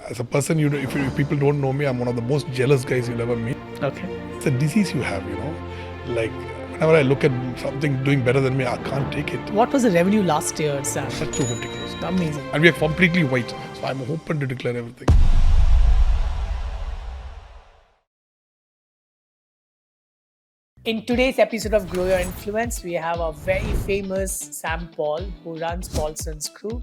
as a person, if people don't know me, I'm one of the most jealous guys you'll ever meet. Okay. It's a disease you have, like whenever I look at something doing better than me, I can't take it. What was the revenue last year, Sam? That's 250 crores. Amazing. And we are completely white. So I'm open to declare everything. In today's episode of Grow Your Influence, we have a very famous Sam Paul who runs Paulson's Crew.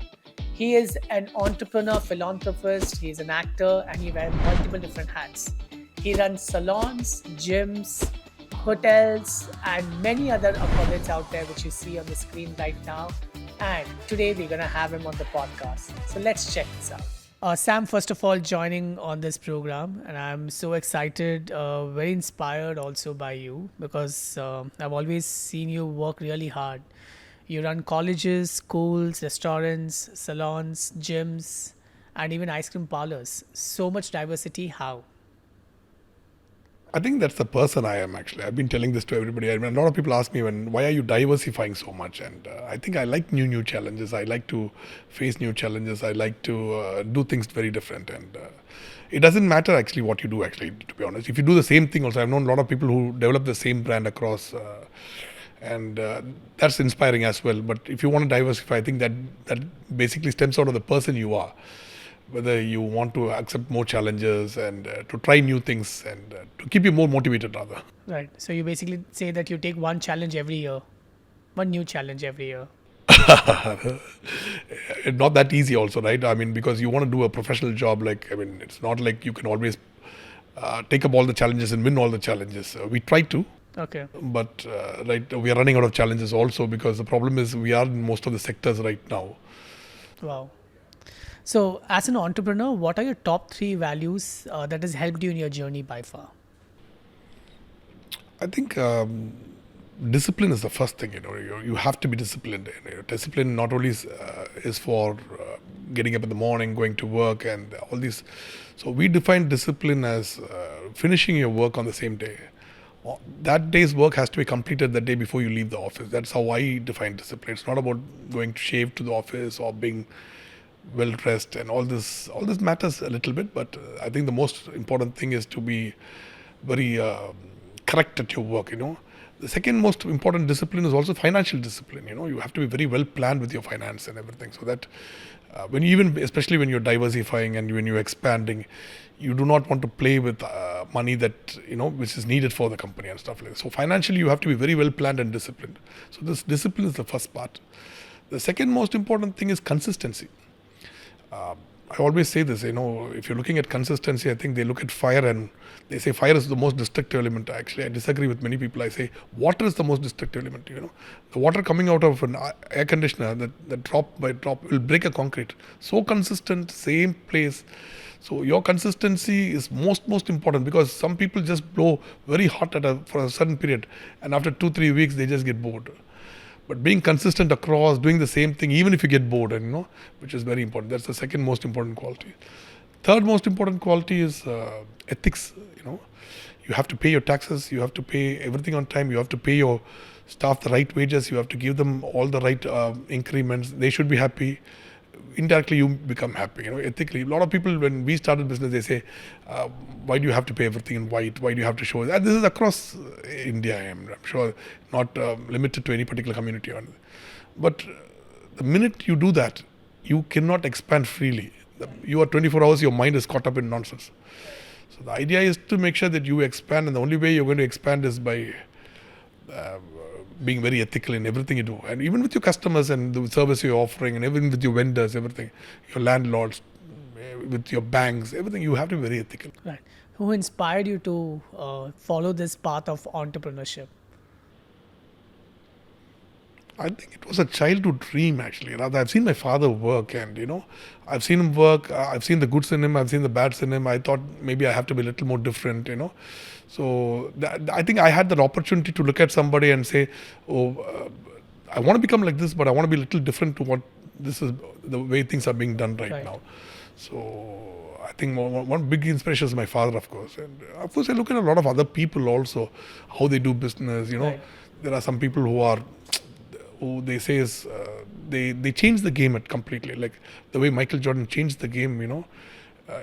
He is an entrepreneur, philanthropist, he's an actor, and he wears multiple different hats. He runs salons, gyms, hotels, and many other accolades out there which you see on the screen right now. And today we're going to have him on the podcast. So let's check this out. Sam, first of all, joining on this program, and I'm so excited, very inspired also by you because I've always seen you work really hard. You run colleges, schools, restaurants, salons, gyms, and even ice cream parlors. So much diversity. How? I think that's the person I am actually. I've been telling this to everybody. I mean, a lot of people ask me, why are you diversifying so much? And I think I like new challenges. I like to face new challenges. I like to do things very different. And it doesn't matter actually what you do actually, to be honest. If you do the same thing also, I've known a lot of people who develop the same brand across and that's inspiring as well. But if you want to diversify, I think that basically stems out of the person you are. Whether you want to accept more challenges and to try new things and to keep you more motivated rather. Right. So you basically say that you take one challenge every year, one new challenge every year. Not that easy also, right? I mean, because you want to do a professional job, it's not like you can always take up all the challenges and win all the challenges. We try to. Okay. But we are running out of challenges also because the problem is we are in most of the sectors right now. Wow. So, as an entrepreneur, what are your top 3 values that has helped you in your journey by far? I think discipline is the first thing. You have to be disciplined. Discipline not only is for getting up in the morning, going to work, and all these. So we define discipline as finishing your work on the same day. That day's work has to be completed the day before you leave the office. That's how I define discipline. It's not about going to shave to the office or being well dressed and all this matters a little bit, but I think the most important thing is to be very correct at your work. The second most important discipline is also financial discipline. You have to be very well planned with your finance and everything, so that especially when you're diversifying and when you're expanding, you do not want to play with money that which is needed for the company and stuff like that. So financially you have to be very well planned and disciplined. So this discipline is the first part. The second most important thing is consistency. I always say this, if you're looking at consistency, I think they look at fire and they say fire is the most destructive element. Actually, I disagree with many people. I say water is the most destructive element. The water coming out of an air conditioner, that drop by drop will break a concrete. So consistent, same place. So your consistency is most important, because some people just blow very hot for a certain period, and after 2-3 weeks they just get bored. But being consistent across, doing the same thing, even if you get bored, which is very important. That's the second most important quality. Third most important quality is ethics. You have to pay your taxes. You have to pay everything on time. You have to pay your staff the right wages. You have to give them all the right increments. They should be happy. Indirectly, you become happy. Ethically, a lot of people, when we started business, they say, why do you have to pay everything in white? Why do you have to show that? This is across India, I'm sure, not limited to any particular community. But the minute you do that, you cannot expand freely. You are 24 hours, your mind is caught up in nonsense. So the idea is to make sure that you expand, and the only way you're going to expand is by being very ethical in everything you do, and even with your customers and the service you're offering, and even with your vendors, everything, your landlords, with your banks, everything, you have to be very ethical. Right. Who inspired you to follow this path of entrepreneurship? I think it was a childhood dream actually. Rather, I've seen my father work, and I've seen him work. I've seen the goods in him. I've seen the bads in him. I thought maybe I have to be a little more different. So I think I had that opportunity to look at somebody and say, I want to become like this, but I want to be a little different to what this is, the way things are being done right now. So I think one big inspiration is my father, of course. And of course, I look at a lot of other people also, how they do business. There are some people who they say is they change the game completely, like the way Michael Jordan changed the game.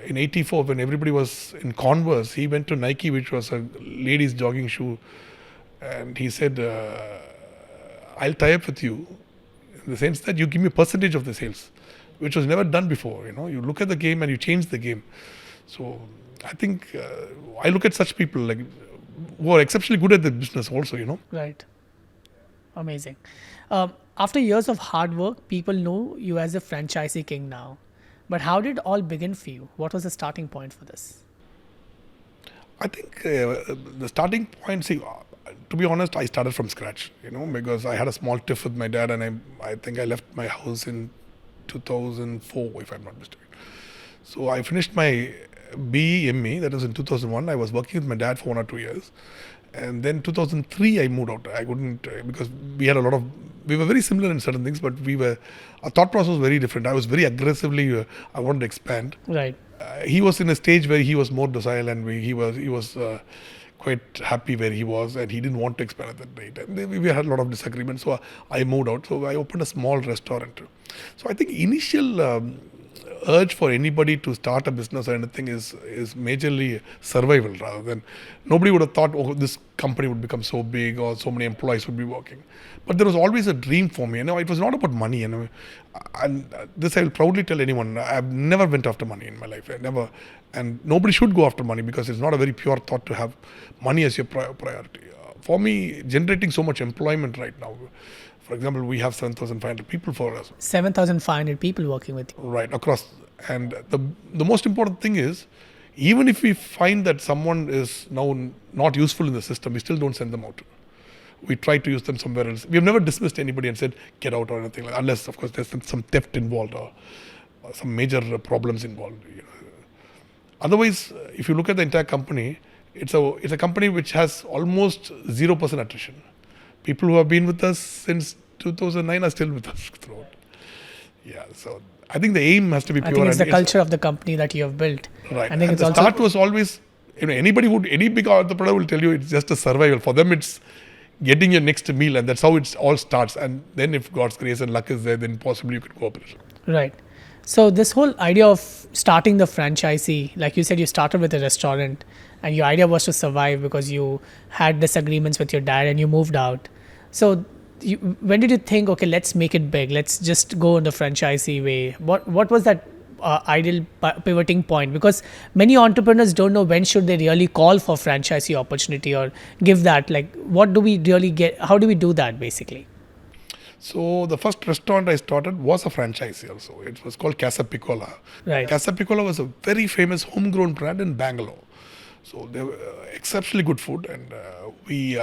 In '84, when everybody was in Converse, he went to Nike, which was a ladies' jogging shoe, and he said, "I'll tie up with you, in the sense that you give me a percentage of the sales," which was never done before. You look at the game and you change the game. So I think I look at such people like who are exceptionally good at the business also. Right. Amazing. After years of hard work, people know you as a franchisee king now. But how did it all begin for you? What was the starting point for this? I think the starting point, see, to be honest, I started from scratch, because I had a small tiff with my dad, and I think I left my house in 2004, if I'm not mistaken. So I finished my BE ME, that was in 2001. I was working with my dad for 1 or 2 years. And then 2003, I moved out. I couldn't, because we were very similar in certain things, but our thought process was very different. I was very aggressively, I wanted to expand. Right. He was in a stage where he was more docile, and he was quite happy where he was, and he didn't want to expand at that rate. And then we had a lot of disagreements. So I moved out. So I opened a small restaurant. So I think initial urge for anybody to start a business or anything is majorly survival, rather than nobody would have thought, oh, this company would become so big or so many employees would be working. But there was always a dream for me. It was not about money. And this I will proudly tell anyone. I've never went after money in my life. And nobody should go after money, because it's not a very pure thought to have money as your priority. For me, generating so much employment right now. For example, we have 7,500 people for us. 7,500 people working with you. Right, across. And the most important thing is, even if we find that someone is now not useful in the system, we still don't send them out. We try to use them somewhere else. We have never dismissed anybody and said, get out or anything, unless, of course, there's some theft involved or some major problems involved. Otherwise, if you look at the entire company, it's a company which has almost 0% attrition. People who have been with us since 2009 are still with us throughout. Yeah, so I think the aim has to be pure. I think it's the culture of the company that you have built. Right. I think and the start was always, any big entrepreneur will tell you it's just a survival. For them, it's getting your next meal, and that's how it all starts. And then if God's grace and luck is there, then possibly you could go up. Right. So this whole idea of starting the franchisee, like you said, you started with a restaurant, and your idea was to survive because you had disagreements with your dad and you moved out. So when did you think, okay, let's make it big, let's just go in the franchisee way? What was that ideal pivoting point? Because many entrepreneurs don't know when should they really call for franchisee opportunity or give that. Like, what do we really get? How do we do that basically? So the first restaurant I started was a franchisee also. It was called Casa Piccola. Right. Casa Piccola was a very famous homegrown brand in Bangalore. So they were exceptionally good food, and we...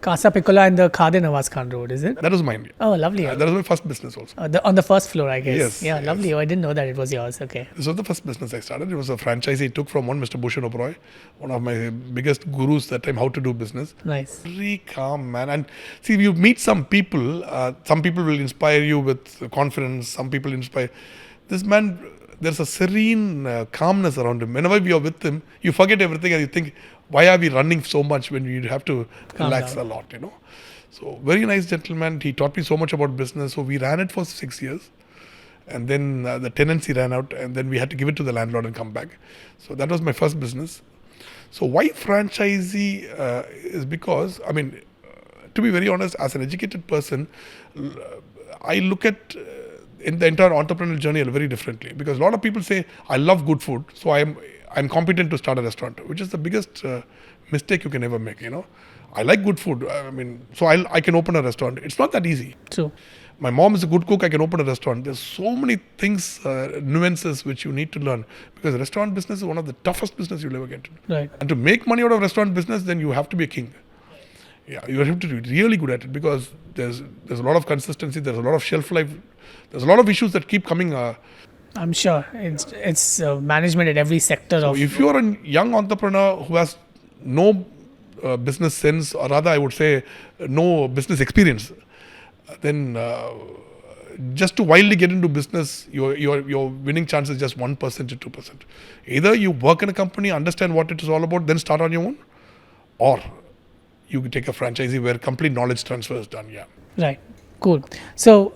Casa Piccola in the Haagen Dazs Road, is it? That was mine. Oh, lovely. That was my first business also. On the first floor, I guess. Yes. Yeah, lovely. Oh, I didn't know that it was yours. Okay. This was the first business I started. It was a franchisee I took from one Mr. Bhushan Oberoi, one of my biggest gurus that time, how to do business. Nice. Very calm man. And see, you meet some people will inspire you with confidence. Some people inspire. This man, there's a serene calmness around him. Whenever we are with him, you forget everything and you think, why are we running so much when we have to relax a lot, So very nice gentleman. He taught me so much about business. So we ran it for 6 years. And then the tenancy ran out, and then we had to give it to the landlord and come back. So that was my first business. So why franchisee is because, to be very honest, as an educated person, I look at in the entire entrepreneurial journey very differently, because a lot of people say, I love good food, so I'm competent to start a restaurant, which is the biggest mistake you can ever make. I like good food, so I can open a restaurant. It's not that easy. True. My mom is a good cook, I can open a restaurant. There's so many things, nuances which you need to learn, because restaurant business is one of the toughest business you'll ever get into. Right. And to make money out of restaurant business, then you have to be a king. Yeah, you have to be really good at it, because there's a lot of consistency, there's a lot of shelf life, there's a lot of issues that keep coming. I'm sure it's management at every sector. So if you're a young entrepreneur who has no business sense, or rather I would say no business experience, then just to wildly get into business, your winning chance is just 1% to 2%. Either you work in a company, understand what it is all about, then start on your own, or you take a franchisee where complete knowledge transfer is done. Yeah. Right. Cool. So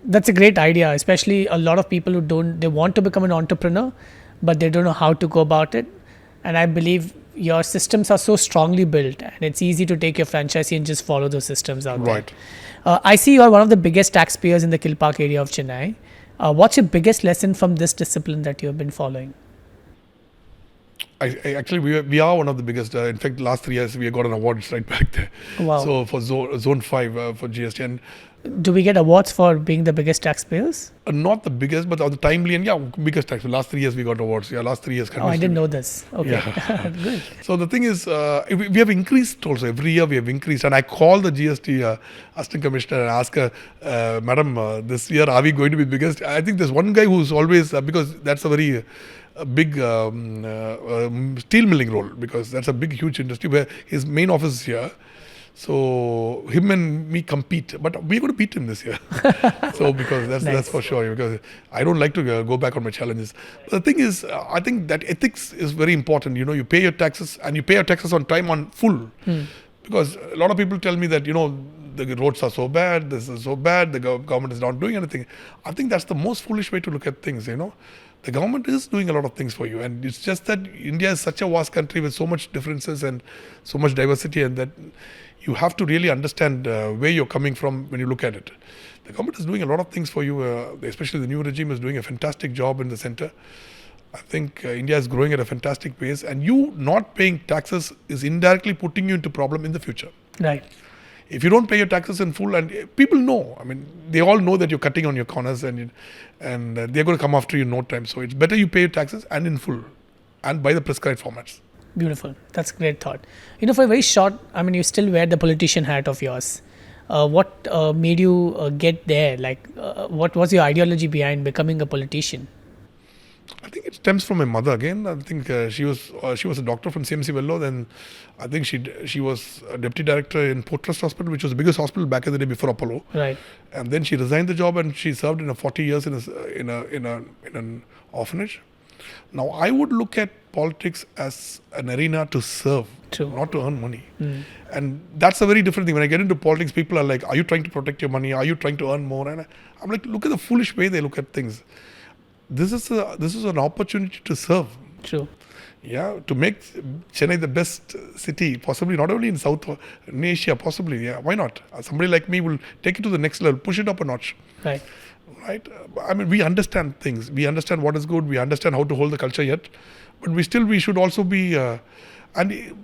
that's a great idea, especially a lot of people who they want to become an entrepreneur, but they don't know how to go about it. And I believe your systems are so strongly built, and it's easy to take your franchisee and just follow those systems out Right. there. I see you are one of the biggest taxpayers in the Kilpark area of Chennai. What's your biggest lesson from this discipline that you have been following? Actually, we are one of the biggest. In fact, last 3 years we have got an award right back there. Wow. So for zone 5 for GST, and Do we get awards for being the biggest taxpayers? not the biggest, but on the timely and biggest tax. Last 3 years we got awards. Yeah, last 3 years. Oh, I didn't know this. Okay, Yeah. good. So the thing is, we have increased also. Every year we have increased. And I call the GST Assistant Commissioner and ask her, Madam, this year are we going to be biggest? I think there's one guy who's always, because that's a very big steel milling role, because that's a big, huge industry where his main office is here. So him and me compete, but we're going to beat him this year. So because that's Nice. for sure. Because I don't like to go back on my challenges. But the thing is, I think that ethics is very important. You pay your taxes, and you pay your taxes on time, on full. Because a lot of people tell me that the roads are so bad, this is so bad, the government is not doing anything. I think that's the most foolish way to look at things. The government is doing a lot of things for you, and it's just that India is such a vast country with so much differences and so much diversity, and that you have to really understand where you're coming from when you look at it. The government is doing a lot of things for you, especially the new regime is doing a fantastic job in the center. I think India is growing at a fantastic pace, and you not paying taxes is indirectly putting you into problem in the future. Right. If you don't pay your taxes in full, and people know, they all know that you're cutting on your corners, and they're going to come after you in no time. So it's better you pay your taxes and in full, and by the prescribed formats. Beautiful. That's a great thought. For a very short, you still wear the politician hat of yours. What made you get there? What was your ideology behind becoming a politician? I think it stems from my mother again. I think she was a doctor from CMC Vellore. Then I think she was a deputy director in Port Trust Hospital, which was the biggest hospital back in the day before Apollo. Right. And then she resigned the job, and she served in 40 years in an orphanage. Now I would look at politics as an arena to serve, True. not to earn money. And that's a very different thing. When I get into politics, people are like, "Are you trying to protect your money? Are you trying to earn more?" And I'm like, look at the foolish way they look at things. This is an opportunity to serve. True. Yeah, to make Chennai the best city, possibly not only in South in Asia, possibly. Yeah, why not? Somebody like me will take it to the next level, push it up a notch. Right. Right? We understand things. We understand what is good. We understand how to hold the culture yet, but we should also be. And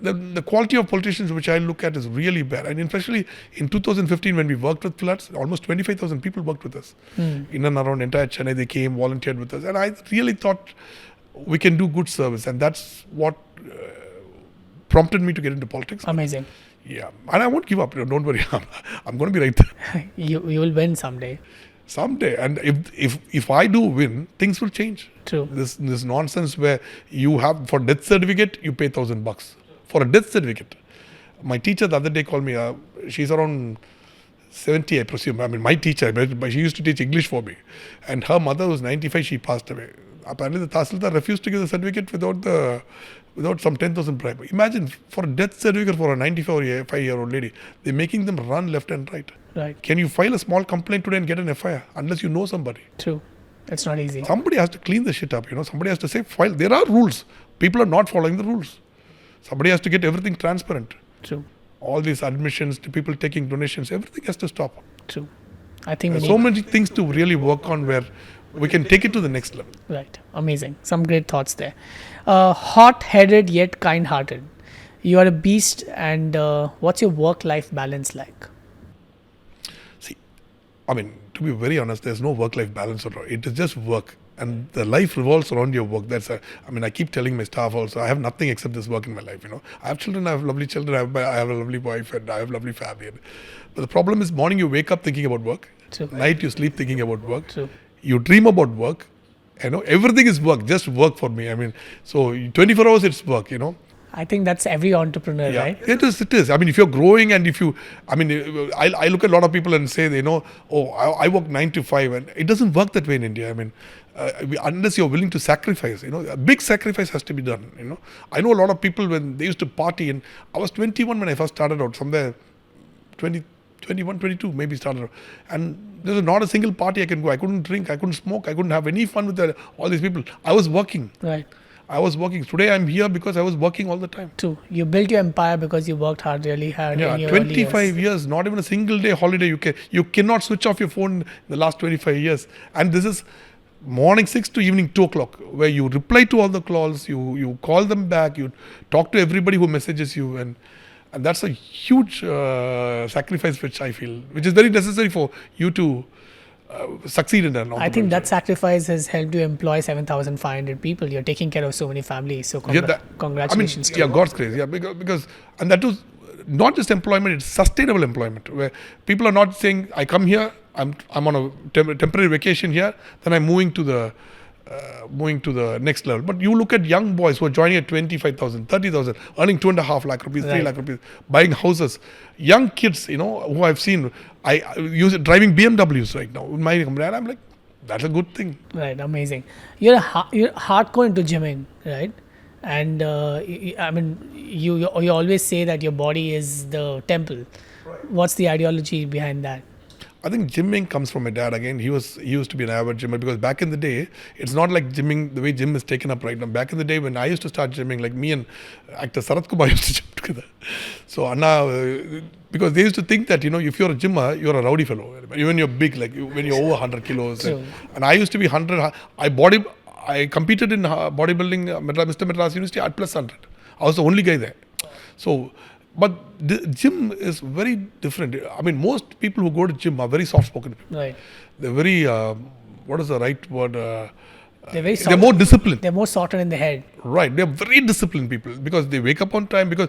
the quality of politicians which I look at is really bad. And especially in 2015 when we worked with floods, almost 25,000 people worked with us. In and around entire Chennai, they came, volunteered with us. And I really thought we can do good service. And that's what prompted me to get into politics. Amazing. Yeah. And I won't give up. Don't worry. I'm going to be right there. You will win someday. Someday. And if I do win, things will change. True. This nonsense where you have, for death certificate, you pay $1,000. For a death certificate. My teacher the other day called me, she's around 70, I presume. My teacher, but she used to teach English for me. And her mother was 95, she passed away. Apparently the Tahsildar refused to give the certificate without some 10,000 bribe. Imagine, for a death certificate for a 95-year-old lady, they're making them run left and right. Right. Can you file a small complaint today and get an FIR unless you know somebody? True. It's not easy. Somebody has to clean the shit up, Somebody has to say, file. There are rules. People are not following the rules. Somebody has to get everything transparent. True. All these admissions to people taking donations, everything has to stop. True. I think There's so many things to really work on where we can take it to the next level. Right. Amazing. Some great thoughts there. Hot-headed yet kind-hearted. You are a beast, and what's your work-life balance like? See, to be very honest, there's no work-life balance at all. It is just work. And the life revolves around your work. I keep telling my staff also, I have nothing except this work in my life, I have children, I have lovely children, I have a lovely wife, and I have a lovely family. But the problem is, morning you wake up thinking about work. True. Night you sleep thinking about work. True. You dream about work. Everything is work, just work for me. So 24 hours it's work, I think that's every entrepreneur, Yeah, right? it is. If you're growing, and I look at a lot of people and say, I work 9 to 5, and it doesn't work that way in India. Unless you're willing to sacrifice, a big sacrifice has to be done, I know a lot of people when they used to party, and I was 21 when I first started out, somewhere 20, 21, 22 maybe started. And there was not a single party I can go. I couldn't drink, I couldn't smoke, I couldn't have any fun with all these people. I was working. Right. I was working. Today I'm here because I was working all the time. True. You built your empire because you worked hard, really hard. Yeah, in your early 25 years, not even a single day holiday. You cannot switch off your phone in the last 25 years. And this is morning 6 to evening 2 o'clock, where you reply to all the calls, you call them back, you talk to everybody who messages you, and that's a huge sacrifice, which I feel, which is very necessary for you to succeed in an I think that sacrifice has helped you employ 7,500 people. You're taking care of so many families. So congratulations to you. God's grace. Yeah, because and that was not just employment; it's sustainable employment, where people are not saying, "I come here, I'm on a temporary vacation here, then I'm moving to the next level." But you look at young boys who are joining at 25,000, 30,000, earning 2.5 lakh rupees, 3 lakh rupees, buying houses. Young kids, who I've seen, I use driving BMWs right now in my company, and I'm like, that's a good thing. Right, amazing. You're hardcore into gymming, right? And you always say that your body is the temple. Right. What's the ideology behind that? I think gymming comes from my dad. Again, he used to be an avid gymmer, because back in the day, it's not like gymming the way gym is taken up right now. Back in the day when I used to start gymming, like me and actor Sarath Kumar used to gym together. So Anna, because they used to think that, if you're a gymmer, you're a rowdy fellow. Even you're big, like when you're over 100 kilos. And I used to be 100. I competed in bodybuilding, Mr. Madras University at plus 100. I was the only guy there. So, but the gym is very different. I mean, most people who go to gym are very soft-spoken people. Right. They're very, what is the right word? They're more disciplined. They're more sorted in the head. Right. They're very disciplined people, because they wake up on time. Because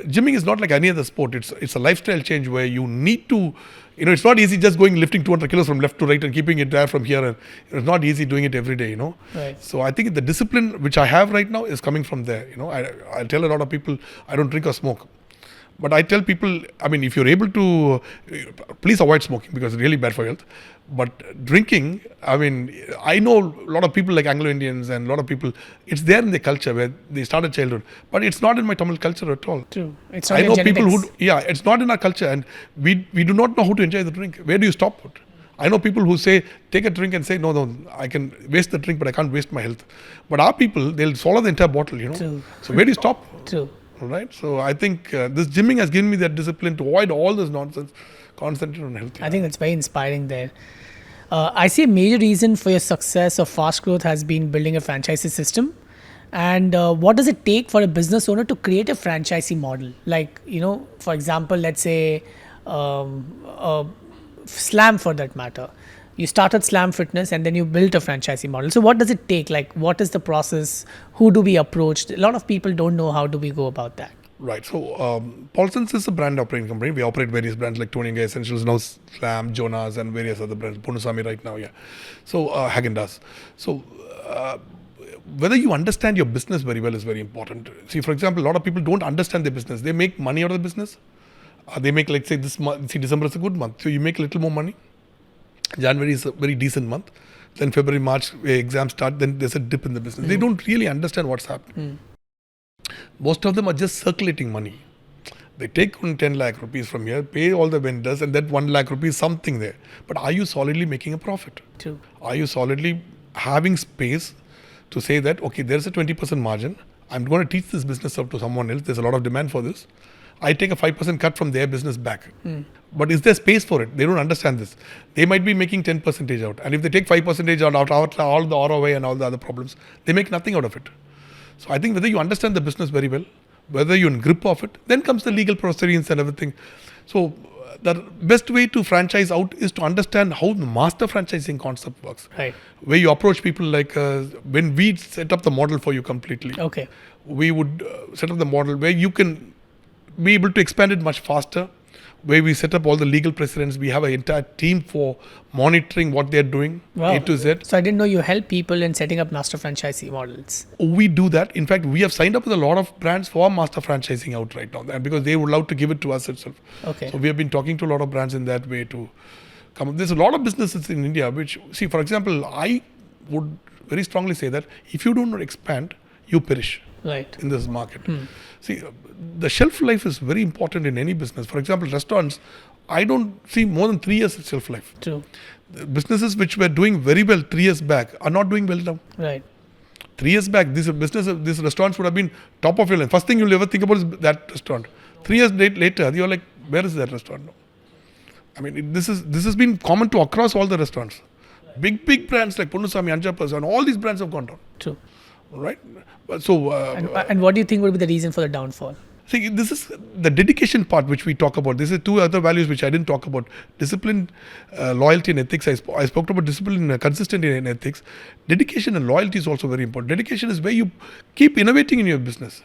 gymming is not like any other sport. It's a lifestyle change where you need to, it's not easy just lifting 200 kilos from left to right and keeping it there from here. And it's not easy doing it every day, Right. So I think the discipline which I have right now is coming from there. I tell a lot of people, I don't drink or smoke. But I tell people, if you're able to, please avoid smoking, because it's really bad for health. But drinking, I know a lot of people like Anglo-Indians and a lot of people, it's there in their culture where they started childhood. But it's not in my Tamil culture at all. True. It's not I know genetics. people it's not in our culture, and we do not know how to enjoy the drink. Where do you stop it? I know people who say, take a drink and say, no, I can waste the drink, but I can't waste my health. But our people, they'll swallow the entire bottle, True. So where do you stop? True. Right. So I think this gymming has given me that discipline to avoid all this nonsense, concentrate on health. I think that's very inspiring there. I see a major reason for your success or fast growth has been building a franchisee system. And what does it take for a business owner to create a franchisee model? Like, for example, let's say Slam, for that matter. You started Slam Fitness and then you built a franchisee model. So what does it take? Like, what is the process? Who do we approach? A lot of people don't know how do we go about that. Right. So Paulson is a brand operating company. We operate various brands like Toni Guy Essentuals, now Slam, Jonah's, and various other brands. Ponnuswamy right now, yeah. So Haagen Dazs. So whether you understand your business very well is very important. See, for example, a lot of people don't understand their business. They make money out of the business. They make, like, say, this month. See, December is a good month, so you make a little more money. January is a very decent month. Then February, March, exams start, then there's a dip in the business. They don't really understand what's happening. Most of them are just circulating money. They take 10 lakh rupees from here, pay all the vendors, and that 1 lakh rupees something there. But are you solidly making a profit? True. Are you solidly having space to say that, okay, there's a 20% margin. I'm going to teach this business up to someone else. There's a lot of demand for this. I take a 5% cut from their business back. But is there space for it? They don't understand this. They might be making 10% out. And if they take 5% out all the ROI and all the other problems, they make nothing out of it. So I think whether you understand the business very well, whether you're in grip of it, then comes the legal proceedings and everything. So the best way to franchise out is to understand how the master franchising concept works. Right. Where you approach people like, when we set up the model for you completely, okay, we would set up the model where you can be able to expand it much faster, where we set up all the legal precedents. We have an entire team for monitoring what they're doing, A to Z. So I didn't know you help people in setting up master franchisee models. We do that. In fact, we have signed up with a lot of brands for master franchising out right now, because they would love to give it to us itself. Okay. So we have been talking to a lot of brands in that way to come up. There's a lot of businesses in India which, see, for example, I would very strongly say that if you don't expand, you perish. Right. In this market. See, the shelf life is very important in any business. For example, restaurants I don't see more than 3 years shelf life. True. The businesses which were doing very well 3 years back are not doing well now. Right. 3 years back, these restaurants would have been top of your line. First thing you'll ever think about is that restaurant. 3 years later, you're like, where is that restaurant now? I mean, this has been common to across all the restaurants. Big brands like Ponnuswamy, Anjapas, and all these brands have gone down. True. Right? So, And what do you think would be the reason for the downfall? see, this is the dedication part which we talk about. This is two other values which I didn't talk about. Discipline, loyalty and ethics. I spoke about discipline, consistency in ethics. Dedication and loyalty is also very important. Dedication is where you keep innovating in your business.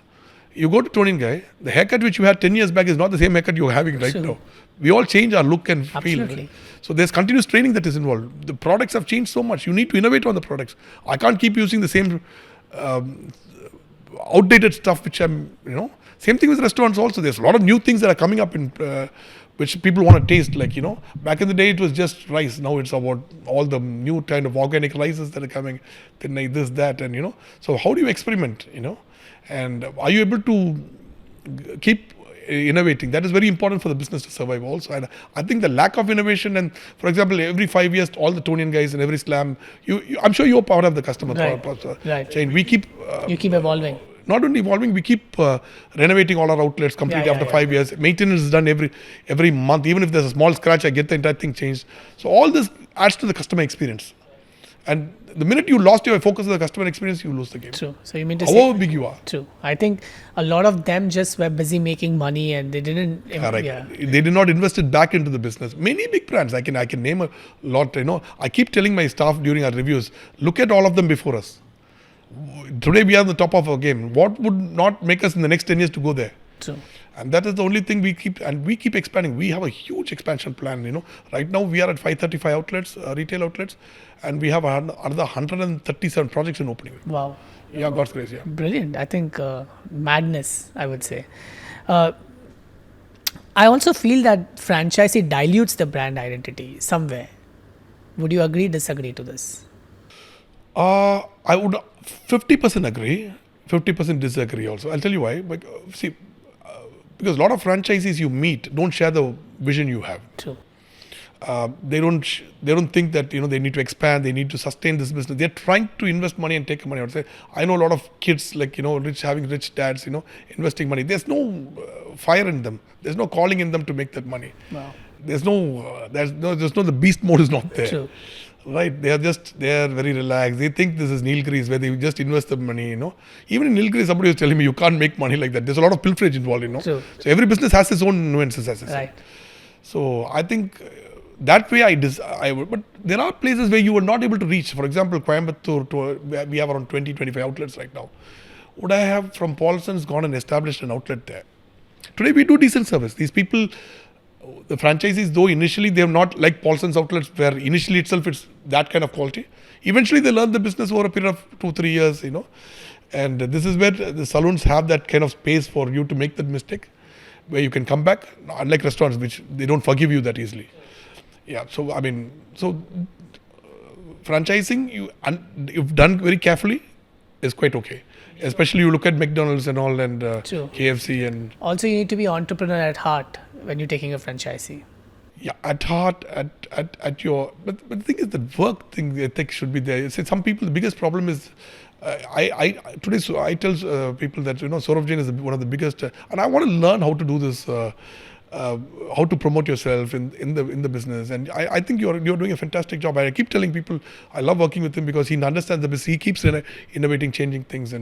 You go to Toni Guy, the haircut which you had 10 years back is not the same haircut you're having right now. We all change our look and feel. Absolutely. Right? So there's continuous training that is involved. The products have changed so much. You need to innovate on the products. I can't keep using the same outdated stuff which same thing with restaurants also. There's a lot of new things that are coming up in which people want to taste. Like, back in the day it was just rice. Now it's about all the new kind of organic rices that are coming, then like this, that, and so how do you experiment, and are you able to keep innovating? That is very important for the business to survive also. And I think the lack of innovation, and for example, every 5 years, all the Tonian guys in every slam, I'm sure you're part of the customer chain. We keep you keep evolving. Not only evolving, we keep renovating all our outlets completely after 5 years. Maintenance is done every month. Even if there's a small scratch, I get the entire thing changed. So all this adds to the customer experience. And the minute you lost your focus on the customer experience, you lose the game. True. So you mean to however big you are. True. I think a lot of them just were busy making money and they didn't. Correct. Yeah. They did not invest it back into the business. Many big brands, I can name a lot. I keep telling my staff during our reviews, look at all of them before us. Today we are on the top of our game. What would not make us in the next 10 years to go there? True. And that is the only thing we keep expanding. We have a huge expansion plan. Right now we are at 535 outlets, retail outlets, and we have another 137 projects in opening. Wow. Yeah, God's grace. Yeah. Brilliant. I think madness, I would say. I also feel that franchisee dilutes the brand identity somewhere. Would you agree, disagree to this? I would 50% agree, 50% disagree also. I'll tell you why. But see, because a lot of franchisees you meet don't share the vision you have. True. They don't think that they need to expand, they need to sustain this business. They're trying to invest money and take money. I would say I know a lot of kids like having rich dads, investing money. There's no fire in them. There's no calling in them to make that money. Wow. There's no the beast mode is not there. True. Right, they are very relaxed. They think this is Nilgiris where they just invest the money. Even in Nilgiris, somebody was telling me you can't make money like that. There's a lot of pilferage involved. True. So every business has its own nuances, as I say. Right. So I think that way I would. But there are places where you were not able to reach. For example, Coimbatore, we have around 20-25 outlets right now. Would I have from Paulson's gone and established an outlet there? Today we do decent service. These people, the franchisees, though initially they have not like Paulson's outlets where initially itself it's that kind of quality. Eventually they learn the business over a period of 2-3 years, and this is where the salons have that kind of space for you to make that mistake, where you can come back, unlike restaurants which they don't forgive you that easily. Yeah, so franchising you've done very carefully is quite okay. Especially you look at McDonald's and all and KFC and... Also you need to be entrepreneur at heart when you're taking a franchisee. Yeah, at heart, at your... But the thing is the work thing, the ethics should be there. Some people, the biggest problem is... I tell people that, Sorav Jain is one of the biggest... and I want to learn how to do this... how to promote yourself in the business, and I think you're doing a fantastic job. I keep telling people I love working with him because he understands the business. He keeps innovating, changing things,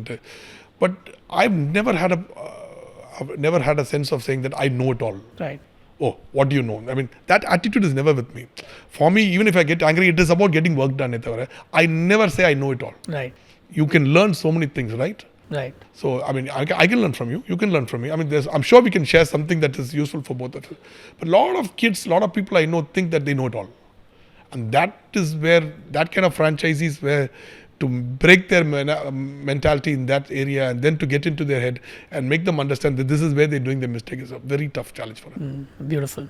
but I've never had a sense of saying that I know it all. Right. Oh, what do you know? I mean, that attitude is never with me. For me, even if I get angry, it is about getting work done. I never say I know it all. Right. You can learn so many things, right? Right. So, I mean, I can learn from you. You can learn from me. I mean, I'm sure we can share something that is useful for both of us. But a lot of kids, a lot of people I know think that they know it all. And that is where, that kind of franchisees where to break their mentality in that area and then to get into their head and make them understand that this is where they're doing their mistake is a very tough challenge for them. Beautiful.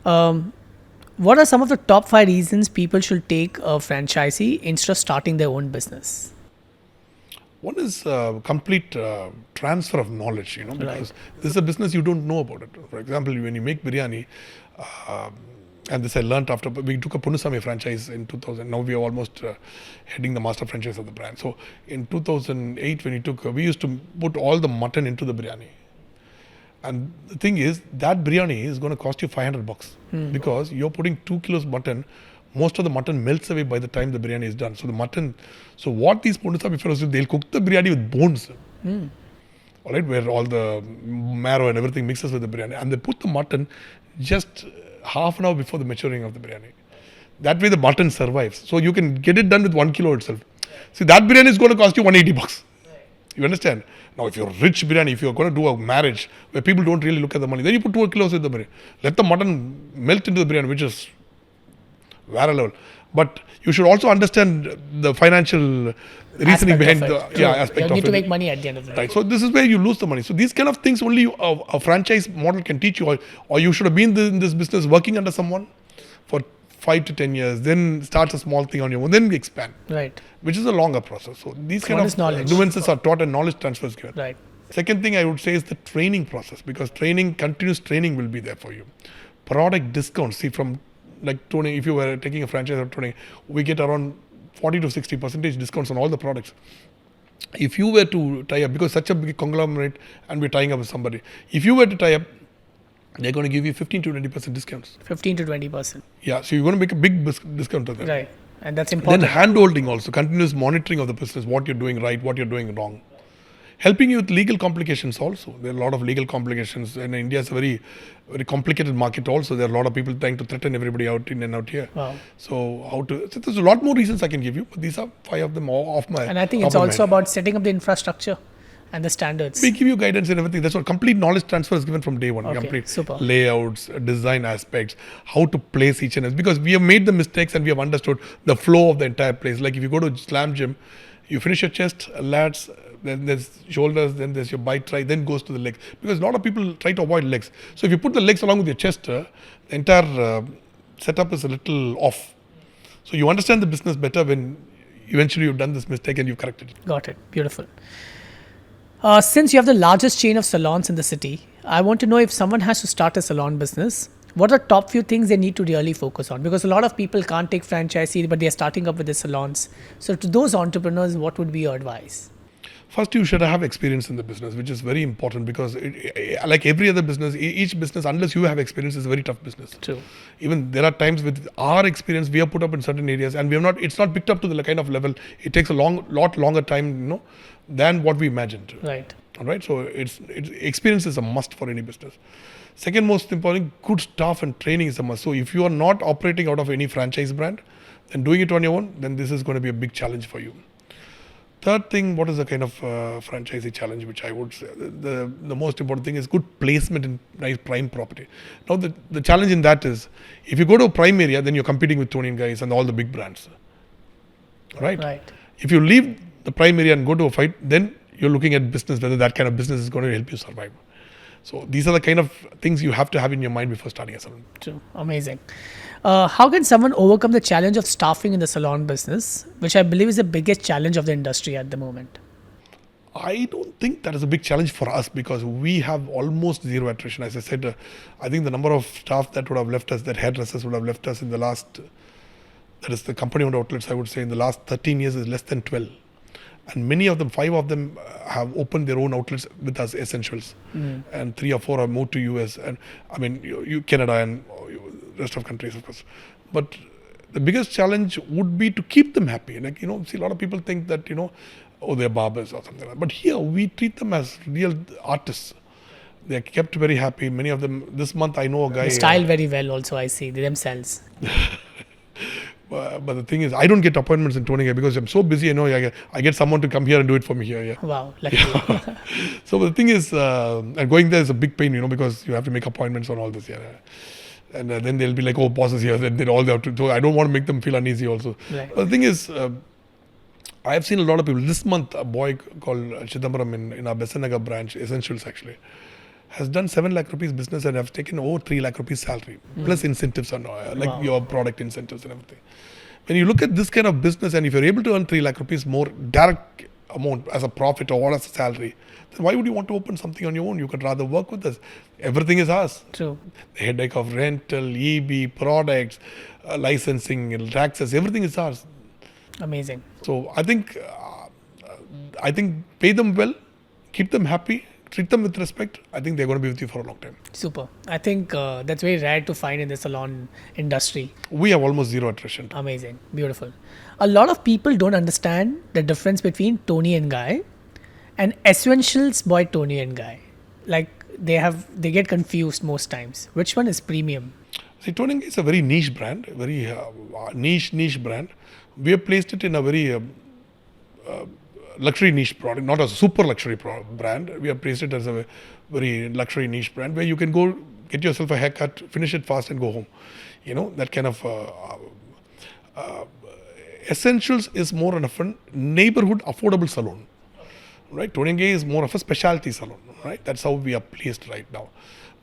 What are some of the top 5 reasons people should take a franchisee instead of starting their own business? One is complete transfer of knowledge, because this is a business you don't know about it. For example, when you make biryani, and this I learned after, we took a Ponnuswamy franchise in 2000. Now we are almost heading the master franchise of the brand. So in 2008, when we used to put all the mutton into the biryani. And the thing is, that biryani is going to cost you $500 because you're putting 2 kilos mutton. Most of the mutton melts away by the time the biryani is done. So what these Ponnuswamy fellows do, they'll cook the biryani with bones. All right, where all the marrow and everything mixes with the biryani. And they put the mutton just half an hour before the maturing of the biryani. That way the mutton survives. So you can get it done with 1 kilo itself. See, that biryani is going to cost you $180. You understand? Now, if you're rich biryani, if you're going to do a marriage where people don't really look at the money, then you put 2 kilos in the biryani. Let the mutton melt into the biryani, which is very level. But you should also understand the financial reasoning behind the aspect of it. You need to make money at the end of the day. Right. So this is where you lose the money. So these kind of things only a franchise model can teach you, or you should have been in this business working under someone for 5 to 10 years, then start a small thing on your own, then expand. Right. Which is a longer process. So these kind of knowledge. nuances are taught and knowledge transfer is given. Right. Second thing I would say is the training process, because continuous training will be there for you. Product discounts. See, from like Toni, if you were taking a franchise of Toni, we get around 40 to 60% discounts on all the products. If you were to tie up, because such a big conglomerate and we're tying up with somebody, if you were to tie up, they're going to give you 15 to 20% discounts. 15 to 20%. Yeah, so you're going to make a big discount to them. Right, and that's important. Then hand-holding also, continuous monitoring of the business, what you're doing right, what you're doing wrong. Helping you with legal complications also. There are a lot of legal complications, and India is a very, very complicated market also. There are a lot of people trying to threaten everybody out in and out here. Wow. So there's a lot more reasons I can give you, but these are 5 of them off my. And I think it's also about setting up the infrastructure and the standards. We give you guidance and everything. That's what complete knowledge transfer is given from day one. Okay, complete super. Layouts, design aspects, how to place each and every, because we have made the mistakes and we have understood the flow of the entire place. Like if you go to slam gym, you finish your chest, lats, then there's shoulders, then there's your bite try, then goes to the legs. Because a lot of people try to avoid legs. So if you put the legs along with your chest, the entire setup is a little off. So you understand the business better when eventually you've done this mistake and you've corrected it. Got it. Beautiful. Since you have the largest chain of salons in the city, I want to know, if someone has to start a salon business, what are the top few things they need to really focus on? Because a lot of people can't take franchisee, but they're starting up with the salons. So to those entrepreneurs, what would be your advice? First, you should have experience in the business, which is very important, because like every other business, each business, unless you have experience, is a very tough business. True. Even there are times with our experience, we have put up in certain areas and it's not picked up to the kind of level. It takes a lot longer time, than what we imagined. Right. All right. So experience is a must for any business. Second most important, good staff and training is a must. So if you are not operating out of any franchise brand and doing it on your own, then this is going to be a big challenge for you. Third thing, what is the kind of franchisee challenge, which I would say the most important thing is good placement in nice prime property. Now the challenge in that is, if you go to a prime area, then you're competing with Toni Guy and all the big brands. Right? Right. If you leave the prime area and go to a fight, then you're looking at business, whether that kind of business is going to help you survive. So these are the kind of things you have to have in your mind before starting a salon. True. Amazing. How can someone overcome the challenge of staffing in the salon business, which I believe is the biggest challenge of the industry at the moment? I don't think that is a big challenge for us, because we have almost zero attrition. As I said, I think the number of staff that would have left us, that hairdressers would have left us in the last, that is the company-owned outlets, I would say in the last 13 years is less than 12. And many of them, 5 of them have opened their own outlets with us, Essentials. And 3 or 4 have moved to US and you Canada and rest of countries, of course. But the biggest challenge would be to keep them happy. Like, see, a lot of people think that, they're barbers or something like that. But here we treat them as real artists. They're kept very happy. Many of them, this month I know a guy. They style very well also, I see, themselves. But the thing is, I don't get appointments in Toni Guy because I'm so busy. I get someone to come here and do it for me here. Yeah. Wow, lucky. Yeah. So the thing is, and going there is a big pain, because you have to make appointments on all this. Yeah. And then they'll be like, oh, boss is here. Then all they have to. So I don't want to make them feel uneasy also. Right. But the thing is, I have seen a lot of people. This month, a boy called Chidambaram in our Besanagar branch, Essentials actually, has done 7 lakh rupees business and have taken over 3 lakh rupees salary, plus incentives on your product incentives and everything. When you look at this kind of business, and if you're able to earn 3 lakh rupees more direct amount as a profit or as a salary, then why would you want to open something on your own? You could rather work with us. Everything is ours. True. The headache of rental, EB, products, licensing, taxes, everything is ours. Amazing. So I think pay them well, keep them happy, treat them with respect. I think they're going to be with you for a long time. Super. I think that's very rare to find in the salon industry. We have almost zero attrition. Amazing. Beautiful. A lot of people don't understand the difference between Toni and Guy and Essentials by Toni and Guy. Like they get confused most times. Which one is premium? See, Toni Guy is a very niche brand, very niche brand. We have placed it in a very luxury niche product, not a super luxury brand. We have placed it as a very luxury niche brand where you can go get yourself a haircut, finish it fast and go home. That kind of Essentials is more of a neighborhood affordable salon, right? Toni Guy is more of a specialty salon, right? That's how we are placed right now.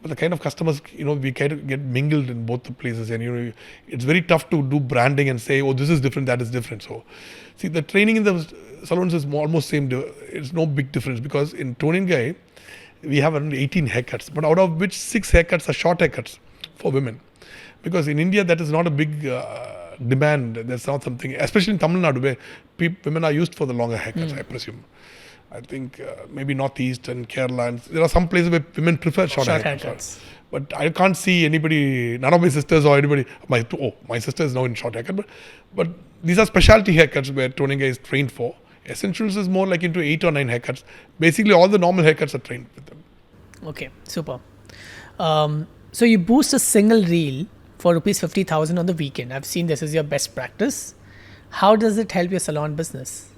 But the kind of customers, we kind of get mingled in both the places, and it's very tough to do branding and say, oh, this is different, that is different. So, see, the training in the salons is almost same. It's no big difference because in Toni Guy, we have around 18 haircuts, but out of which 6 haircuts are short haircuts for women. Because in India, that is not a big demand. That's not something, especially in Tamil Nadu, where women are used for the longer haircuts, I presume. I think maybe Northeast and Kerala, and there are some places where women prefer short haircuts. But I can't see anybody, none of my sisters or anybody, my sister is now in short haircut, but these are specialty haircuts where Toni Guy is trained for. Essentials is more like into 8 or 9 haircuts. Basically, all the normal haircuts are trained with them. Okay, super. So you boost a single reel for rupees 50,000 on the weekend. I've seen this is your best practice. How does it help your salon business?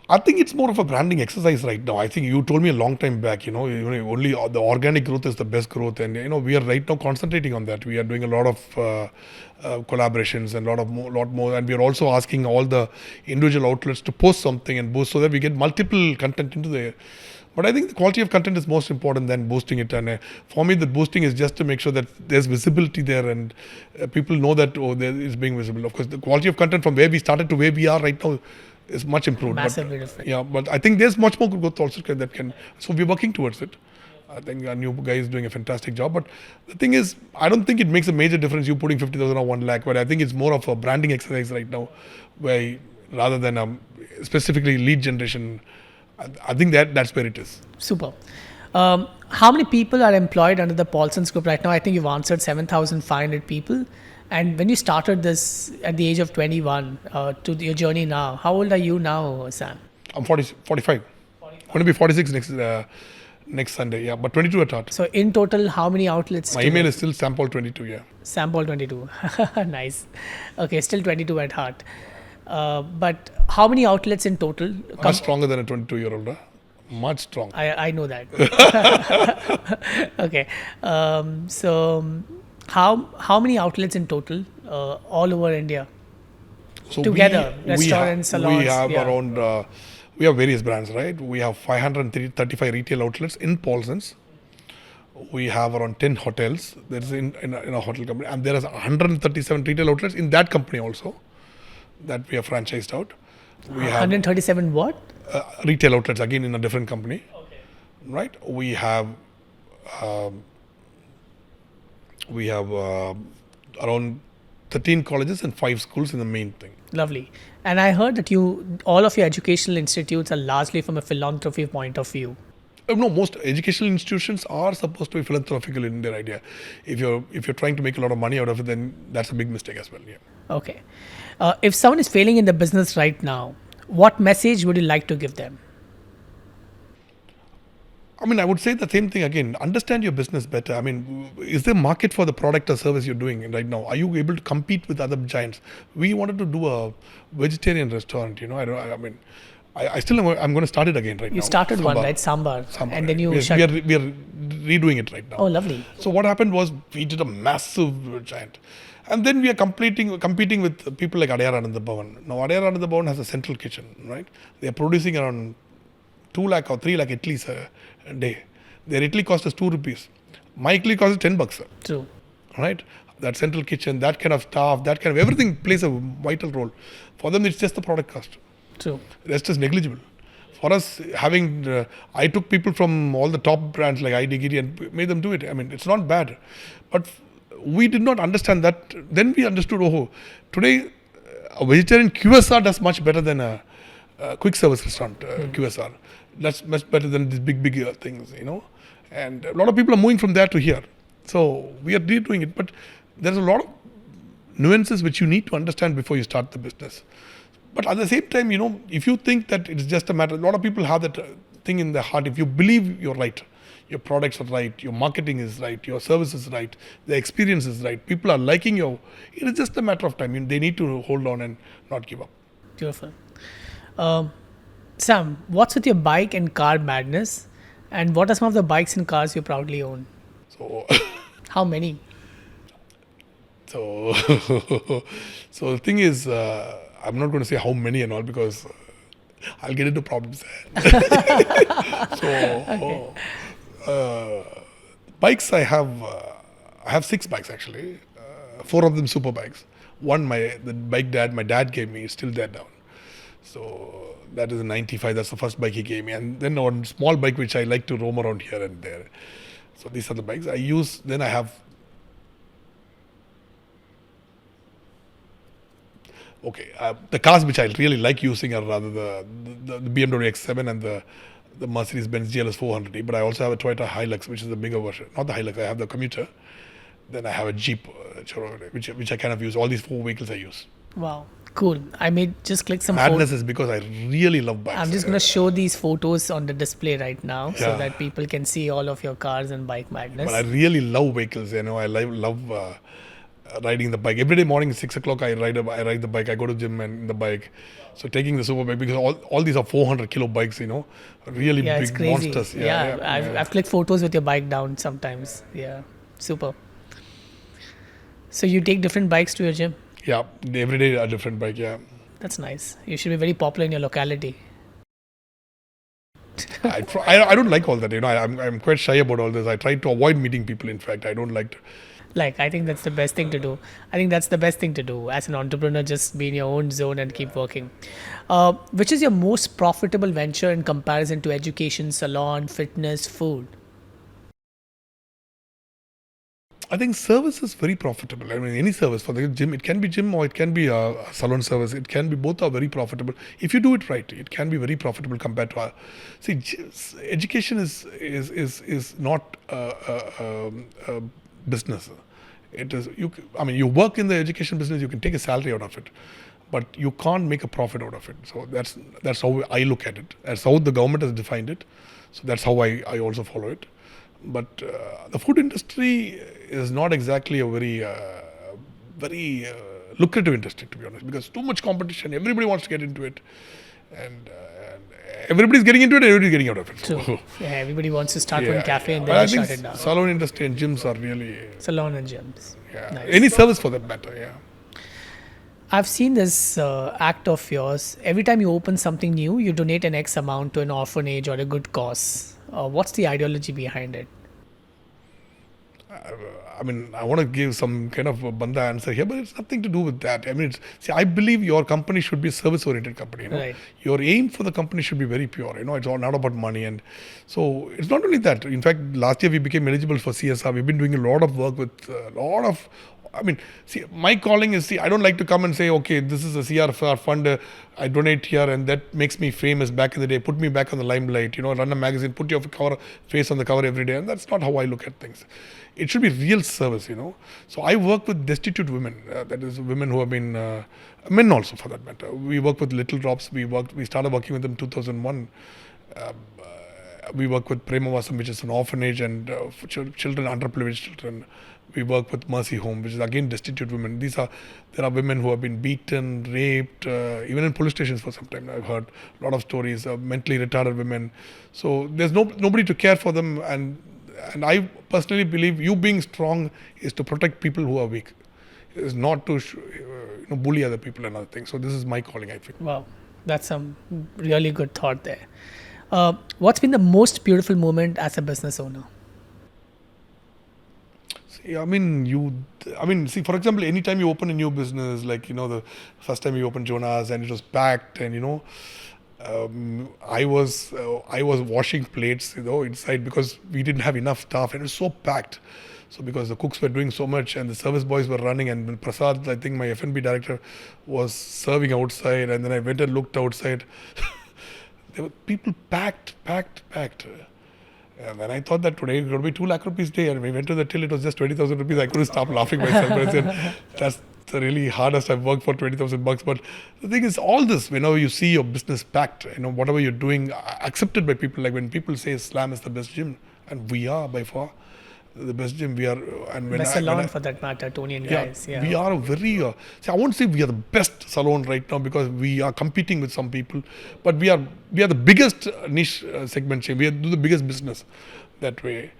I think it's more of a branding exercise right now. I think you told me a long time back, only the organic growth is the best growth. And, we are right now concentrating on that. We are doing a lot of collaborations and lot more. And we are also asking all the individual outlets to post something and boost so that we get multiple content into there. But I think the quality of content is most important than boosting it. And for me, the boosting is just to make sure that there's visibility there and people know that, it's being visible. Of course, the quality of content from where we started to where we are right now is much improved. Massively different. Yeah, but I think there's much more growth also so we're working towards it. I think our new guy is doing a fantastic job. But the thing is, I don't think it makes a major difference you putting 50,000 or 1 lakh, but I think it's more of a branding exercise right now, where rather than specifically lead generation, I think that's where it is. Super. How many people are employed under the Paulson's group right now? I think you've answered 7,500 people. And when you started this at the age of 21 to your journey now, how old are you now, Sam? I'm 45. Going to be 46 next Sunday, yeah. But 22 at heart. So in total, how many outlets? My email is still sampaul22, yeah. Sampaul22. Nice. Okay, still 22 at heart. But how many outlets in total? Much stronger than a 22-year-old. Much stronger. I know that. Okay. So how many outlets in total all over India? So together, restaurants, salons. We have around, we have various brands, right? We have 535 retail outlets in Paulson's. We have around 10 hotels. There is in a hotel company, and there is 137 retail outlets in that company also that we have franchised out. We 137 what? Retail outlets again in a different company. Okay. Right? We have around 13 colleges and 5 schools in the main thing. Lovely. And I heard that all of your educational institutes are largely from a philanthropy point of view. No, most educational institutions are supposed to be philanthropical in their idea. If you're trying to make a lot of money out of it, then that's a big mistake as well. Yeah. Okay. If someone is failing in the business right now, what message would you like to give them? I mean, I would say the same thing again. Understand your business better. I mean, is there a market for the product or service you're doing right now? Are you able to compete with other giants? We wanted to do a vegetarian restaurant. I'm going to start it again right now. You started one, right? Sambar. And then you we are redoing it right now. Oh, lovely. So what happened was we did a massive giant. And then we are competing with people like Adyar Ananda Bhavan. Now, Adyar Ananda Bhavan has a central kitchen, right? They are producing around 2 lakh or 3 lakh idlis a day. Their idli cost us 2 rupees. My idli costs $10, sir. True. Right? That central kitchen, that kind of staff, that kind of everything plays a vital role. For them, it's just the product cost. True. Rest is negligible. For us, I took people from all the top brands like IDGiri and made them do it. I mean, it's not bad. But we did not understand that. Then we understood, today a vegetarian QSR does much better than a quick service restaurant QSR. That's much better than these big things, And a lot of people are moving from there to here. So we are redoing it. But there's a lot of nuances which you need to understand before you start the business. But at the same time, if you think that it's just a matter, a lot of people have that thing in their heart. If you believe you're right, your products are right, your marketing is right, your service is right, the experience is right, people are liking you, it is just a matter of time. They need to hold on and not give up. Beautiful. Sam, what's with your bike and car madness? And what are some of the bikes and cars you proudly own? So, How many? so the thing is, I'm not going to say how many and all because I'll get into problems. Bikes I have 6 bikes actually, 4 of them super bikes. One the bike my dad gave me is still there down. So that is a 95. That's the first bike he gave me, and then one small bike which I like to roam around here and there. So these are the bikes I use. Then I have. The cars which I really like using are rather the BMW X7 and the Mercedes-Benz GLS 400E. But I also have a Toyota Hilux, which is the bigger version. Not the Hilux, I have the commuter. Then I have a Jeep, which I kind of use. All these 4 vehicles I use. Wow, cool. I may just click some Madness is because I really love bikes. I'm just going to show these photos on the display right now so Yeah. that people can see all of your cars and bike madness. But I really love vehicles. I love riding the bike. Every day morning at 6 o'clock, I ride the bike. I go to gym and the bike. So taking the super bike, because all these are 400 kilo bikes, really Yeah, it's big crazy. monsters. I've clicked photos with your bike down sometimes. Yeah, super. So you take different bikes to your gym? Yeah, every day a different bike, yeah. That's nice. You should be very popular in your locality. I don't like all that, I'm quite shy about all this. I try to avoid meeting people, in fact. I don't like to. I think that's the best thing to do. I think that's the best thing to do as an entrepreneur. Just be in your own zone and keep working. Which is your most profitable venture in comparison to education, salon, fitness, food? I think service is very profitable. I mean, any service for the gym, it can be gym or it can be a salon service. It can be, both are very profitable. If you do it right, it can be very profitable compared to education is not a business. It is you work in the education business, you can take a salary out of it, but you can't make a profit out of it. So that's how I look at it. That's how the government has defined it. So that's how I also follow it. But the food industry is not exactly a very lucrative industry, to be honest, because too much competition. Everybody wants to get into it, and everybody's getting into it. Everybody's getting out of it. True. Yeah, everybody wants to start one cafe and then I they think shut it down. salon industry and gyms are really Salon and gyms. Nice. any service for that matter. Yeah. I've seen this act of yours. Every time you open something new, you donate an X amount to an orphanage or a good cause. What's the ideology behind it? I mean, I want to give some kind of a banda answer here, but it's nothing to do with that. I mean, I believe your company should be a service-oriented company. Right. Your aim for the company should be very pure. It's all not about money, and so it's not only that. In fact, last year we became eligible for CSR. We've been doing a lot of work with a lot of. I mean, my calling is, I don't like to come and say, okay, this is a CSR fund, I donate here and that makes me famous back in the day, put me back on the limelight, run a magazine, put your face on the cover every day. And that's not how I look at things. It should be real service, So I work with destitute women, that is women who have been, men also for that matter. We work with Little Drops, we started working with them in 2001. We work with Premavasam, which is an orphanage and for children, underprivileged children. We work with Mercy Home, which is again destitute women. There are women who have been beaten, raped, even in police stations for some time. I've heard a lot of stories of mentally retarded women. So there's nobody to care for them, and I personally believe you being strong is to protect people who are weak. It is not to bully other people and other things. So this is my calling, I think. Wow, that's some really good thought there. What's been the most beautiful moment as a business owner? Yeah, see, for example, anytime you open a new business, like, the first time you opened Jonah's and it was packed, and, I was washing plates, inside, because we didn't have enough staff and it was so packed. So because the cooks were doing so much and the service boys were running, and Prasad, I think my F&B director, was serving outside, and then I went and looked outside. There were people packed. And then I thought that today it's going to be 2 lakh rupees day, and we went to the till, it was just 20,000 rupees. I couldn't stop laughing myself. But I said, that's the really hardest I've worked for, 20,000 bucks. But the thing is, all this, whenever you see your business packed, whatever you're doing, accepted by people, like when people say Slam is the best gym, and we are by far the best gym. We are, and when Best I, when salon I, for that matter, Toni and yeah, guys. Yeah. we are a very, see, I won't say we are the best salon right now, because we are competing with some people, but we are the biggest niche segment chain. We do the biggest business that way.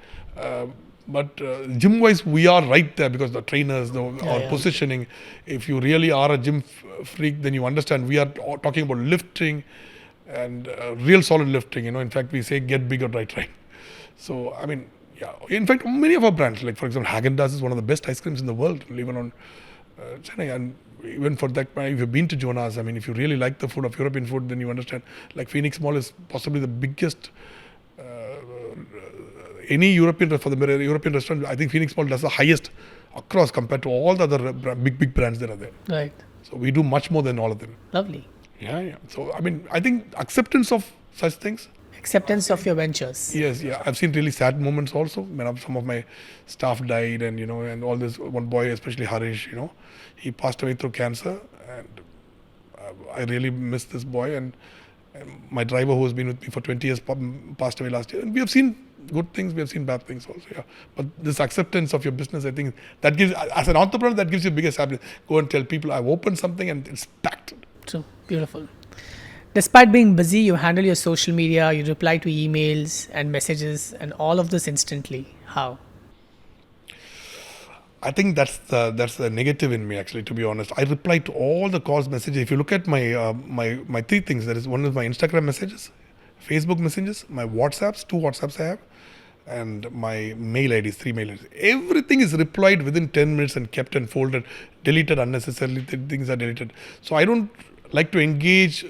But gym wise, we are right there, because the trainers, our positioning, if you really are a gym freak, then you understand we are talking about lifting and real solid lifting. In fact, we say get bigger, right. So, yeah. In fact, many of our brands, like for example, Haagen Dazs is one of the best ice creams in the world, even on Chennai. And even for that, if you've been to Jonah's, if you really like the food of European food, then you understand. Like Phoenix Mall is possibly the biggest. Any European restaurant, I think Phoenix Mall does the highest across compared to all the other big brands that are there. Right. So we do much more than all of them. Lovely. Yeah. So I think acceptance of such things. Acceptance of your ventures. Yes, yeah. I've seen really sad moments also when some of my staff died, and and all this. One boy, especially Harish, he passed away through cancer, and I really miss this boy. And my driver, who has been with me for 20 years, passed away last year. And we have seen good things, we have seen bad things also. Yeah. But this acceptance of your business, I think that gives, as an entrepreneur, that gives you biggest happiness. Go and tell people I've opened something and it's packed. True. Beautiful. Despite being busy, you handle your social media, you reply to emails and messages, and all of this instantly. How? I think that's the negative in me, actually, to be honest. I reply to all the calls, messages. If you look at my my 3 things, there is one is my Instagram messages, Facebook messages, my WhatsApps, 2 WhatsApps I have, and my mail IDs, 3 mail IDs. Everything is replied within 10 minutes and kept and folded, deleted unnecessarily. Things are deleted. So I don't like to engage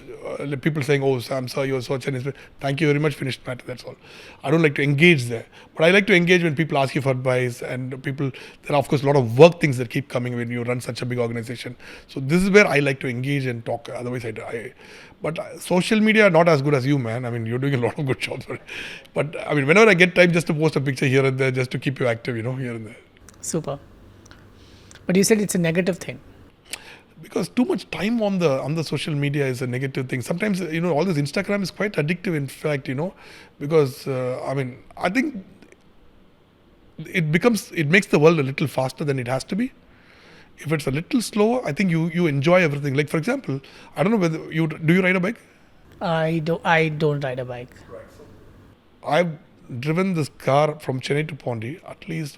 people saying, "Oh, Sam, sir, you're such an inspiration. Thank you very much. Finished matter." That's all. I don't like to engage there, but I like to engage when people ask you for advice, and people. There are of course a lot of work things that keep coming when you run such a big organization. So this is where I like to engage and talk. Otherwise, but social media not as good as you, man. You're doing a lot of good jobs. But whenever I get time, just to post a picture here and there, just to keep you active, here and there. Super. But you said it's a negative thing. Because too much time on the social media is a negative thing. Sometimes all this Instagram is quite addictive. In fact, because I think it makes the world a little faster than it has to be. If it's a little slower, I think you enjoy everything. Like for example, I don't know whether do you ride a bike? I don't ride a bike. Right. So I've driven this car from Chennai to Pondi at least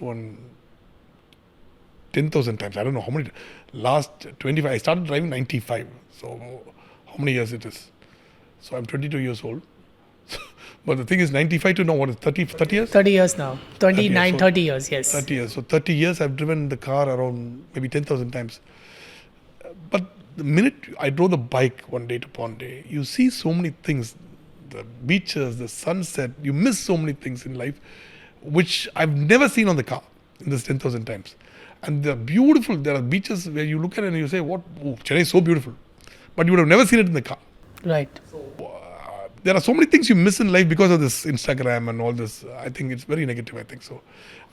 10,000 times. I don't know how many. Last 25, I started driving 95. So how many years it is? So I'm 22 years old. But the thing is 95 to now, what is 30 years? 30 years now. 29, 30 years, yes. 30 years. So 30 years I've driven the car around maybe 10,000 times. But the minute I drove the bike one day to Pondi, you see so many things. The beaches, the sunset, you miss so many things in life, which I've never seen on the car in this 10,000 times. And they're beautiful. There are beaches where you look at it and you say, "What? Oh, Chennai is so beautiful," but you would have never seen it in the car. Right. So there are so many things you miss in life because of this Instagram and all this. I think it's very negative. I think so.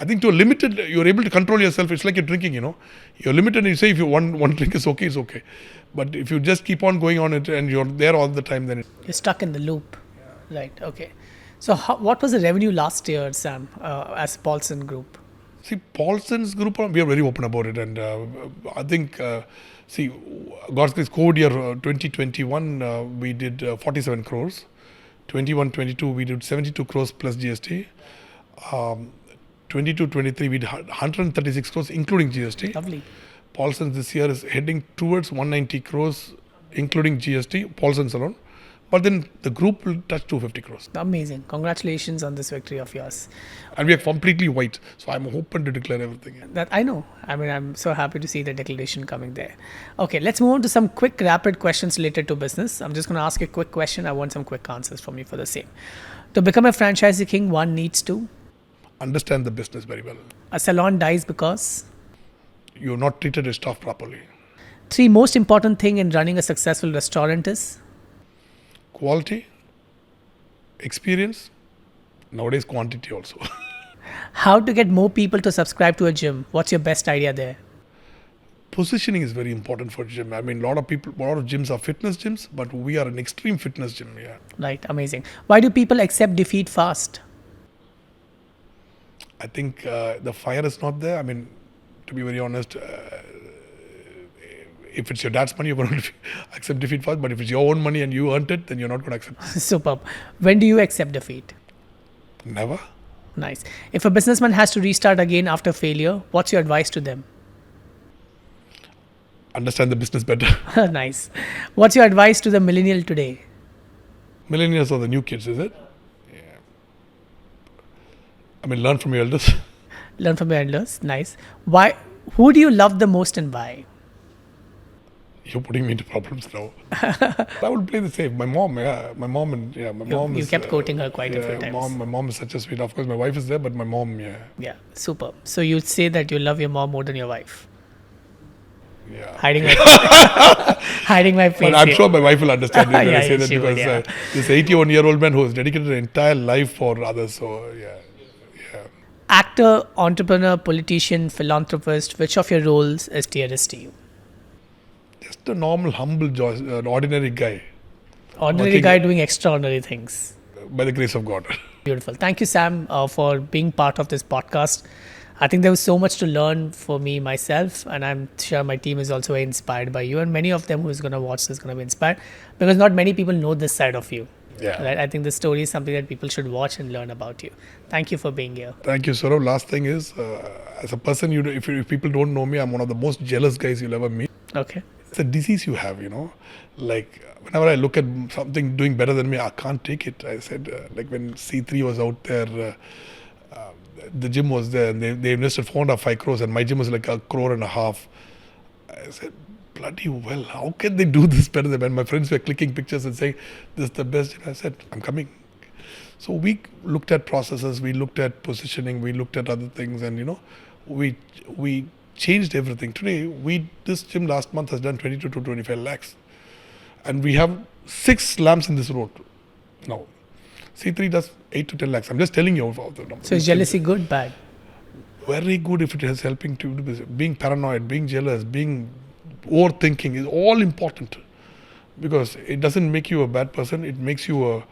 I think to a limited, you're able to control yourself. It's like you're drinking. You're limited. And you say if you one drink is okay, it's okay. But if you just keep on going on it and you're there all the time, then you're stuck in the loop. Yeah. Right. Okay. So what was the revenue last year, Sam, as Paulson Group? See, Paulson's group, we are very open about it, and I think, God's grace, code year 2021, we did 47 crores. 21-22, we did 72 crores plus GST. 22-23, we did 136 crores, including GST. Lovely. Paulson this year is heading towards 190 crores, including GST, Paulson Salon. But then the group will touch 250 crores. Amazing. Congratulations on this victory of yours. And we are completely white. So I'm open to declare everything. That I know. I mean, I'm so happy to see the declaration coming there. Okay, let's move on to some quick, rapid questions related to business. I'm just going to ask you a quick question. I want some quick answers from you for the same. To become a franchisee king, one needs to Understand the business very well. a salon dies because You're not treated your staff properly. 3 most important thing in running a successful restaurant is Quality, experience, nowadays quantity also. how to get more people to subscribe to a gym. What's your best idea there? Positioning is very important for gym. I mean, a lot of gyms are fitness gyms, but we are an extreme fitness gym. Yeah. Right, amazing. Why do people accept defeat fast? I think the fire is not there. I mean, to be very honest, if it's your dad's money, you're going to accept defeat fast. But if it's your own money and you earned it, then you're not going to accept it. Superb. When do you accept defeat? Never. Nice. If a businessman has to restart again after failure, what's your advice to them? Understand the business better. Nice. What's your advice to the millennial today? Millennials are the new kids, is it? Yeah. I mean, learn from your elders. Learn from your elders. Nice. Why? Who do you love the most and why? You're putting me into problems now. I would play the same. My mom, my mom You is. kept quoting her quite a few times. My mom is such a sweet. Of course, my wife is there, but my mom, Yeah, superb. So you'd say that you love your mom more than your wife? yeah. Hiding my hiding my face. But I'm here. sure my wife will understand me when Yeah, I say that she would, because this 81-year-old man who has dedicated her entire life for others. So yeah. Actor, entrepreneur, politician, philanthropist, which of your roles is dearest to you? Just a normal, humble, ordinary guy, Ordinary Working- guy doing extraordinary things. by the grace of God. Beautiful. Thank you, Sam, for being part of this podcast. I think there was so much to learn for me myself, and I'm sure my team is also very inspired by you, and many of them who's going to watch this is going to be inspired because not many people know this side of you. Yeah. Right? I think the story is something that people should watch and learn about you. Thank you for being here. Thank you, Sorav. Last thing is, as a person, if people don't know me, I'm one of the most jealous guys you'll ever meet. Okay. It's a disease you have, Like whenever I look at something doing better than me, I can't take it. I said, like when C3 was out there, the gym was there, and they invested 4.5 crores, and my gym was like 1.5 crore. I said, bloody well, how can they do this better than me? And my friends were clicking pictures and saying, this is the best. And I said, I'm coming. So we looked at processes, we looked at positioning, we looked at other things, and we changed everything. Today, this gym last month has done 22 to 25 lakhs. And we have 6 slams in this road now. C3 does 8 to 10 lakhs. I'm just telling you about the numbers. So is jealousy good, bad? Very good if it is helping to do business. Being paranoid, being jealous, being overthinking is all important. Because it doesn't make you a bad person, it makes you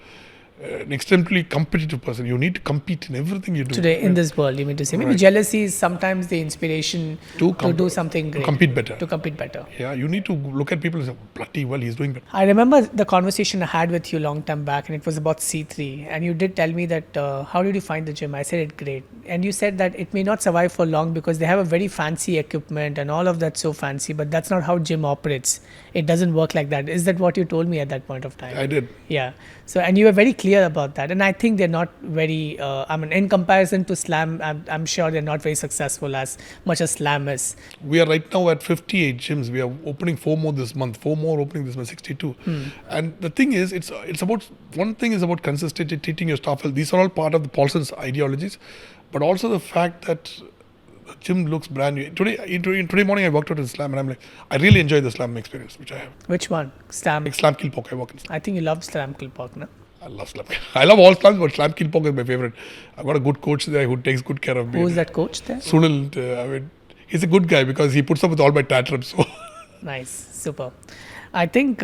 an extremely competitive person. You need to compete in everything you do. Today, in this world, you mean to say? Maybe jealousy is sometimes the inspiration to do something great. To compete better. To compete better. Yeah, you need to look at people and say, bloody well, he's doing better. I remember the conversation I had with you a long time back, and it was about C3. And you did tell me that, how did you find the gym? I said it great. And you said that it may not survive for long because they have a very fancy equipment and all of that so fancy, but that's not how gym operates. It doesn't work like that. Is that what you told me at that point of time? I did. Yeah. So, and you were very clear about that. And I think they're not very, in comparison to Slam, I'm sure they're not very successful as much as Slam is. We are right now at 58 gyms. We are opening 4 more this month. 4 more opening this month, 62. And the thing is, it's about, one thing is about consistency, treating your staff well. These are all part of the Paulson's ideologies. But also the fact that the gym looks brand new. Today morning I walked out in Slam and I'm like, I really enjoy the Slam experience, which I have. Which one? Slam? Like Slam Kilpock, I walk in Slam. I think you love Slam Kilpock, no? I love Slam. I love all Slams, but Slam Kilpock is my favorite. I've got a good coach there who takes good care of me. Who's that coach there? Sunil, he's a good guy because he puts up with all my tantrums. So. Nice, super. I think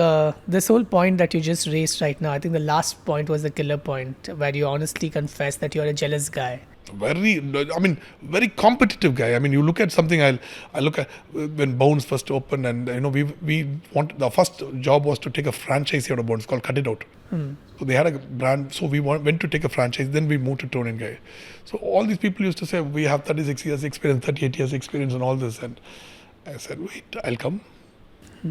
this whole point that you just raised right now, I think the last point was the killer point where you honestly confess that you're a jealous guy. Very competitive guy. I mean, you look at something. I look at when Bones first opened, and the first job was to take a franchise out of Bones called Cut It Out. So they had a brand. So we went to take a franchise. Then we moved to Toni Guy. So all these people used to say we have 36 years experience, 38 years experience, and all this. And I said, wait, I'll come.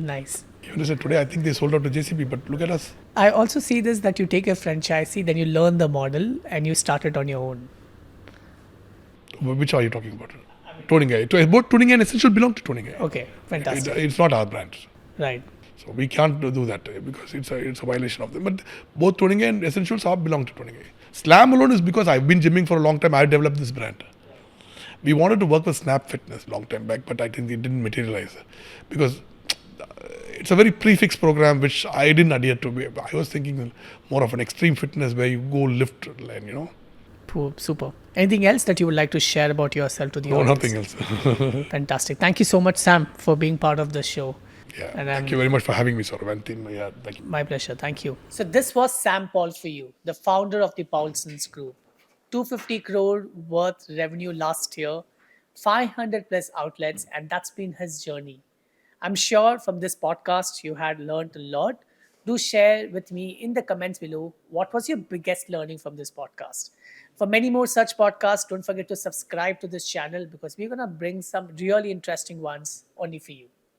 Nice. You understand? Today, I think they sold out to JCB, but look at us. I also see this that you take a franchisee, then you learn the model and you start it on your own. Which are you talking about? Toni Guy. Both Toni Guy and Essentials belong to Toni Guy. Okay, fantastic. It's not our brand. Right. So we can't do that because it's a violation of them. But both Toni Guy and Essentials belong to Toni Guy. Slam alone is because I've been gymming for a long time. I've developed this brand. We wanted to work with Snap Fitness long time back, but I think it didn't materialize because it's a very prefix program which I didn't adhere to. I was thinking more of an extreme fitness where you go lift and. Cool. Super. Anything else that you would like to share about yourself to the No, audience? nothing else. Fantastic. Thank you so much, Sam, for being part of the show. Yeah, And thank you very much for having me, Sorav. And yeah, thank you. My pleasure. Thank you. So this was Sam Paul for you, the founder of the Paulson's Group. 250 crore worth revenue last year, 500 plus outlets, and that's been his journey. I'm sure from this podcast you had learned a lot. Do share with me in the comments below what was your biggest learning from this podcast. For many more such podcasts, don't forget to subscribe to this channel because we're going to bring some really interesting ones only for you.